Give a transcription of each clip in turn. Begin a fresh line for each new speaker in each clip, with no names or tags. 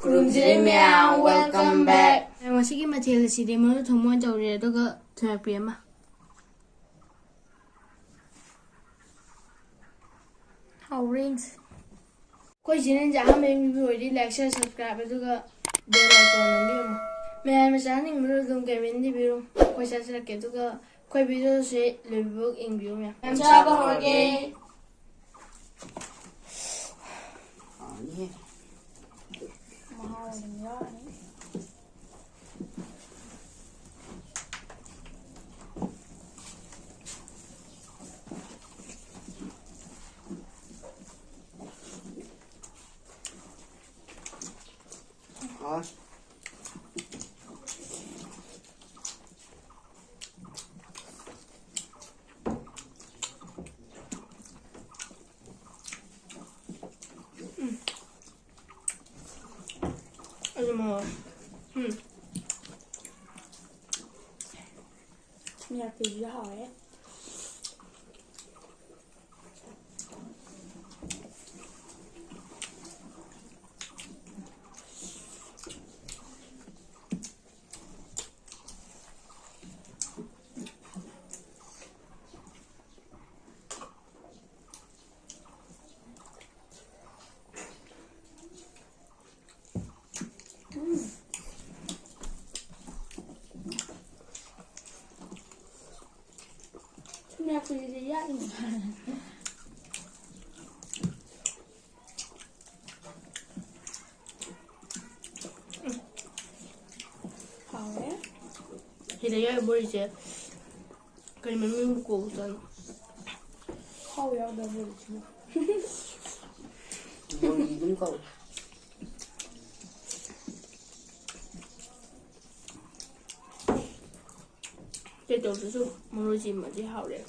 Kurumjiri welcome back.
Masih mathil asidi manu thongmon tawre aduga thappi ama.
Rings.
Koi channel jaha me mi already like share subscribe aduga bell icon nambiyo. Mayan masani ngro dum Kevin di biro. Koi share ke aduga koi video se lebok ingbiyo me.
Chaba horge.
Ani.
Mahal ni.
Aduh mau.
Nhà kỳ ra hỏi ấy. Nhà kỳ ra nhỉ. Hỏi ấy.
Hidayah boleh je. Kali mami buku hutan.
Kau yang dah boleh cuma.
Boleh dum kau.
Cái đồ sử dụng mua gì mà chỉ hảo đấy.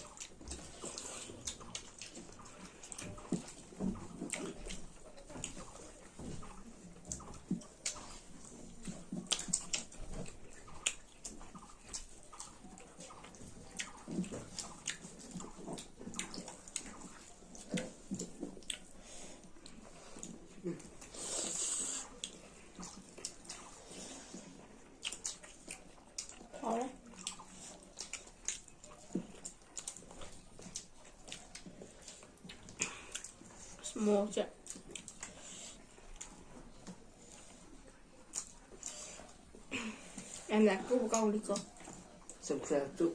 Hỏi ấy.
Small chứ. Em là cứ một câu đi cô.
Subscribe tu.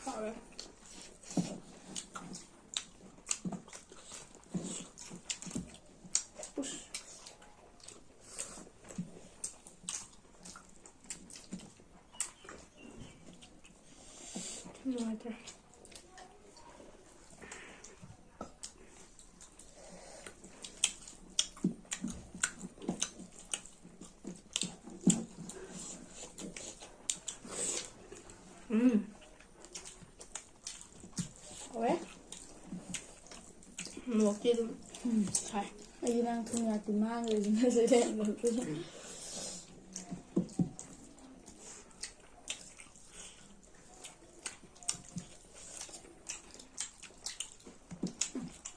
Hỏi. Rồi thôi.
Hỏi ấy.
Một chứ phải.
Bây đang thu nhà từ mang rồi nó sẽ đẹp một cái.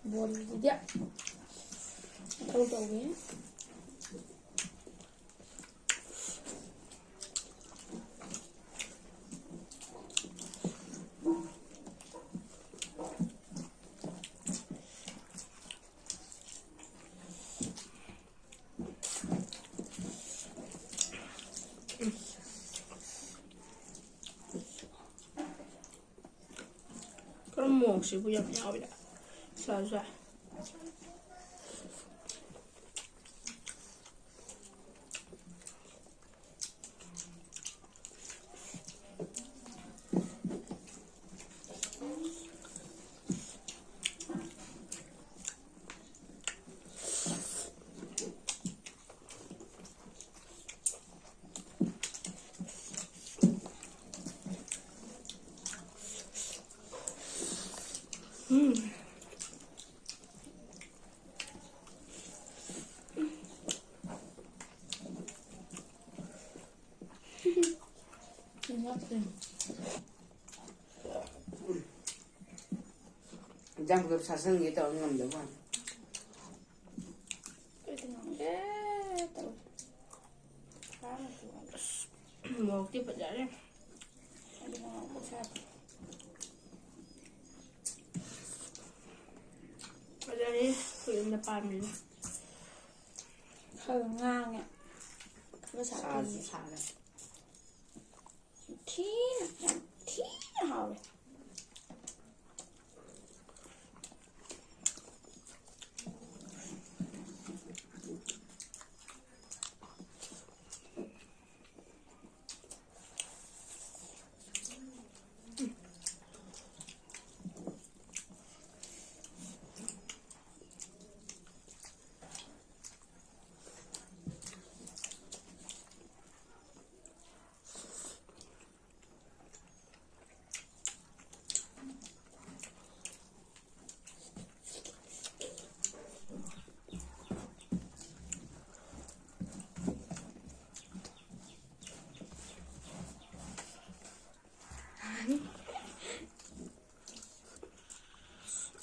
Buồn gì vậy? Đâu đâu đấy.
Cái muỗng是不要的，算算。
ꯌꯥꯝ ꯄꯨꯂꯞ ꯁꯥꯁꯟꯒꯦ ꯇꯧꯔ ꯉꯝꯗꯕ ꯋꯥꯅꯤ
ꯑꯩꯗꯤ ꯉꯝꯗꯦ ꯇꯧ
ꯃꯣꯔꯣꯛꯇꯤ ꯐꯖꯔꯦ
ꯑꯩꯗꯤ ꯉꯝꯕ ꯁꯥꯗꯦ
ꯐꯖꯔꯦ ꯈꯨꯌꯨꯝꯗ ꯄꯥꯟꯕꯅꯤ
ꯈꯔ ꯉꯥꯡꯉꯦ ꯈꯔ
ꯁꯥꯁꯨ
ꯁꯥꯊꯤꯌꯦ
ꯁꯥꯔꯦ
ꯌꯥꯝ ꯊꯤꯅ ꯍꯥꯎꯋꯦ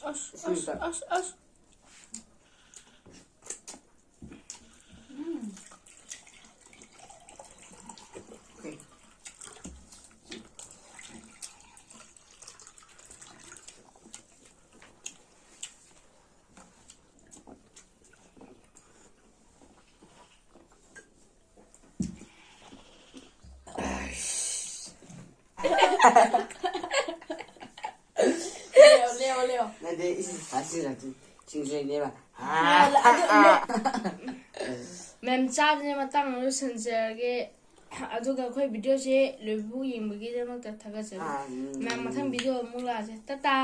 ꯑꯁ
오케이.
레오
근데 다시 징수에 내봐.
ꯃꯦꯝ ꯆꯥꯕꯁꯦ ꯃꯇꯥꯡ ꯑꯃ ꯂꯣꯏꯁꯤꯟꯖꯔꯒꯦ ꯑꯗꯨꯒ ꯑꯩꯈꯣꯏ ꯚꯤꯗꯤꯑꯣꯁꯦ ꯂꯣꯏꯕꯨ ꯌꯦꯡꯕꯒꯤꯗꯃꯛꯇ ꯊꯥꯒꯠꯆꯔꯤ ꯃꯦꯝ ꯃꯊꯪ ꯚꯤꯗꯤꯑꯣ ꯑꯃꯨꯛ ꯂꯥꯛꯑꯁꯦ ꯇꯥꯇꯥ